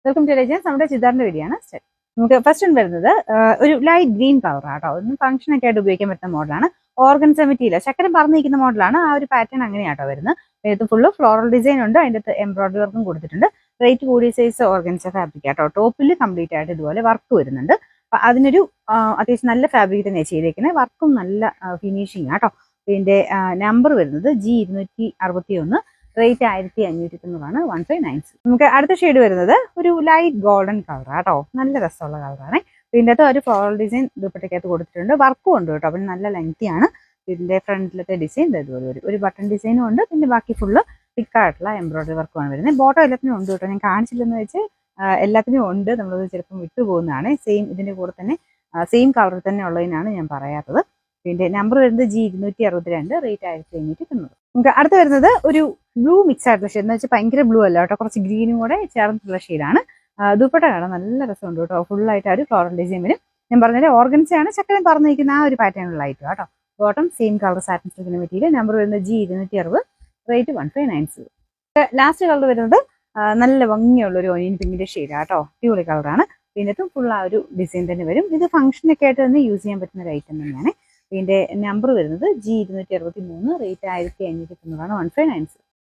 Welcome to legends. നമ്മുടെ ചിതാറിന്റെ video ആണ്. നമുക്ക് ഫസ്റ്റ് വരുന്നത് ഒരു ലൈറ്റ് ഗ്രീൻ കളർ ആട്ടോ. ഒന്ന് ഫംഗ്ഷൻ ഒക്കെ ആയിട്ട് ഉപയോഗിക്കാൻ പറ്റുന്ന മോഡലാണ്. ഓർഗൻസ മെറ്റീരിയൽ ചക്കരം പറഞ്ഞിരിക്കുന്ന മോഡലാണ്. ആ ഒരു പാറ്റേൺ അങ്ങനെയാട്ടോ വരുന്നത്. ഇത് ഫുള്ള് ഫ്ലോറൽ ഡിസൈൻ ഉണ്ട്. അതിൻ്റെ അകത്ത് എംബ്രോയിഡറി വർക്കും കൊടുത്തിട്ടുണ്ട്. റേറ്റ് കൂടിയ സൈസ് ഓർഗൻസ ഫാബ്രിക് ആട്ടോ. ടോപ്പിൽ കംപ്ലീറ്റ് ആയിട്ട് ഇതുപോലെ വർക്ക് വരുന്നുണ്ട്. അപ്പൊ അതിനൊരു അത്യാവശ്യം നല്ല ഫാബ്രിക് തന്നെയാണ് ചെയ്തേക്കുന്നത്. വർക്കും നല്ല ഫിനിഷിങ് ആട്ടോ. ഇതിന്റെ നമ്പർ വരുന്നത് G261, റേറ്റ് 1590, 1596. നമുക്ക് അടുത്ത ഷെയ്ഡ് വരുന്നത് ഒരു ലൈറ്റ് ഗോൾഡൻ കളർ ആട്ടോ. നല്ല രസമുള്ള കളറാണ്. ഇതിൻ്റെ അകത്ത് ഒരു ഫ്ലോറൽ ഡിസൈൻ ദുപ്പട്ടയ്ക്കകത്ത് കൊടുത്തിട്ടുണ്ട്. വർക്കും ഉണ്ട് കേട്ടോ. പിന്നെ നല്ല ലെങ്തി ആണ്. ഇതിന്റെ ഫ്രണ്ടിലത്തെ ഡിസൈൻ ഇതുപോലെ ഒരു ബട്ടൺ ഡിസൈനും ഉണ്ട്. പിന്നെ ബാക്കി ഫുള്ള് തിക്കായിട്ടുള്ള എംബ്രോയിഡറി വർക്കുമാണ് വരുന്നത്. ബോട്ടം എല്ലാത്തിനും ഉണ്ട് കേട്ടോ. ഞാൻ കാണിച്ചില്ലെന്ന് വെച്ച് എല്ലാത്തിനും ഉണ്ട്. നമ്മളത് ചിലപ്പം വിട്ടുപോകുന്നതാണ്. സെയിം ഇതിന്റെ കൂടെ തന്നെ സെയിം കളറിൽ തന്നെ ഉള്ളതിനാണ് ഞാൻ പറയാത്തത്. ഇതിന്റെ നമ്പർ വരുന്നത് G262, റേറ്റ് 1590. നമുക്ക് അടുത്ത് വരുന്നത് ഒരു ബ്ലൂ മിക്സ് ആയിട്ടുള്ള ഷെയ്ഡ്. എന്ന് വെച്ചാൽ ഭയങ്കര ബ്ലൂ അല്ല കേട്ടോ. കുറച്ച് ഗ്രീനും കൂടെ ചേർന്നിട്ടുള്ള ഷെയ്ഡാണ്. ദുപ്പട്ട കാണാൻ നല്ല രസമുണ്ട് കേട്ടോ. ഫുള്ളായിട്ട് ഒരു ഫ്ലോറൽ ഡിസൈൻ വരും. ഞാൻ പറഞ്ഞാൽ ഓർഗൻസയാണ് ചക്കരം പറഞ്ഞിരിക്കുന്ന ആ ഒരു പാറ്റേണുള്ള ഐറ്റം കേട്ടോ. ബോട്ടം സെയിം കളർ സാറ്റിൻ സിൽക്കിന്റെ മെറ്റീരിയൽ. നമ്പർ വരുന്നത് G260, റേറ്റ് 1590. ലാസ്റ്റ് കളർ വരുന്നത് നല്ല ഭംഗിയുള്ള ഒരു ഒനിയൻ പിങ്കിന്റെ ഷെയ്ഡ് ആട്ടോ. അടിപൊളി കളറാണ്. ഇതിനകത്തും ഫുൾ ആ ഒരു ഡിസൈൻ തന്നെ വരും. ഇത് ഫംഗ്ഷനൊക്കെ ആയിട്ട് തന്നെ യൂസ് ചെയ്യാൻ പറ്റുന്ന ഒരു ഐറ്റം തന്നെയാണ്. ഇതിന്റെ നമ്പർ വരുന്നത് G263, റേറ്റ് 1590, 1596.